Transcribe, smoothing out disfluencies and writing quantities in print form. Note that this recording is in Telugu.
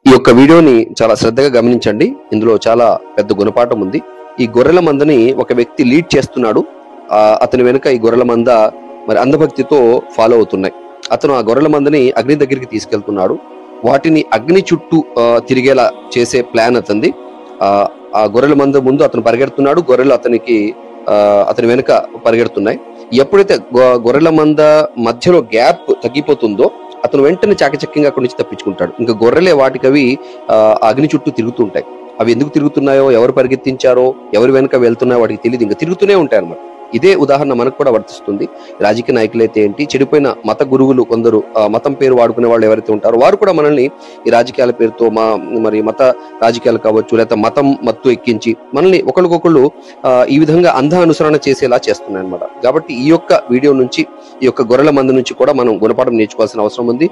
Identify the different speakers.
Speaker 1: ఈ యొక్క వీడియోని చాలా శ్రద్ధగా గమనించండి. ఇందులో చాలా పెద్ద గుణపాఠం ఉంది. ఈ గొర్రెల మందని ఒక వ్యక్తి లీడ్ చేస్తున్నాడు. అతని వెనుక ఈ గొర్రెల మంద మరి అంధభక్తితో ఫాలో అవుతున్నాయి. అతను ఆ గొర్రెల మందని అగ్ని దగ్గరికి తీసుకెళ్తున్నాడు. వాటిని అగ్ని చుట్టూ తిరిగేలా చేసే ప్లాన్ అతనిది. ఆ గొర్రెల మంద ముందు అతను పరిగెడుతున్నాడు, గొర్రెలు అతని వెనుక పరిగెడుతున్నాయి. ఎప్పుడైతే గొర్రెల మంద మధ్యలో గ్యాప్ తగ్గిపోతుందో అతను వెంటనే చాకచక్యంగా అక్కడి నుంచి తప్పించుకుంటాడు. ఇంకా గొర్రెలే వాటికవి అగ్ని చుట్టూ తిరుగుతూ ఉంటాయి. అవి ఎందుకు తిరుగుతున్నాయో, ఎవరు పరిగెత్తించారో, ఎవరి వెనుక వెళ్తున్నాయో వాటికి తెలియదు, ఇంకా తిరుగుతూనే ఉంటాయి అన్నమాట. ఇదే ఉదాహరణ మనకు కూడా వర్తిస్తుంది. రాజకీయ నాయకులైతే ఏంటి, చెడిపోయిన మత గురువులు కొందరు మతం పేరు వాడుకునే వాళ్ళు ఎవరైతే ఉంటారో వారు కూడా మనల్ని ఈ రాజకీయాల పేరుతో మరి మత రాజకీయాలు కావచ్చు, లేకపోతే మతం మత్తు ఎక్కించి మనల్ని ఒకరికొకళ్ళు ఈ విధంగా అంధ అనుసరణ చేసేలా చేస్తున్నాయి అన్నమాట. కాబట్టి ఈ యొక్క వీడియో నుంచి, ఈ యొక్క గొర్రెల మంద నుంచి కూడా మనం గుణపాఠం నేర్చుకోవాల్సిన అవసరం ఉంది.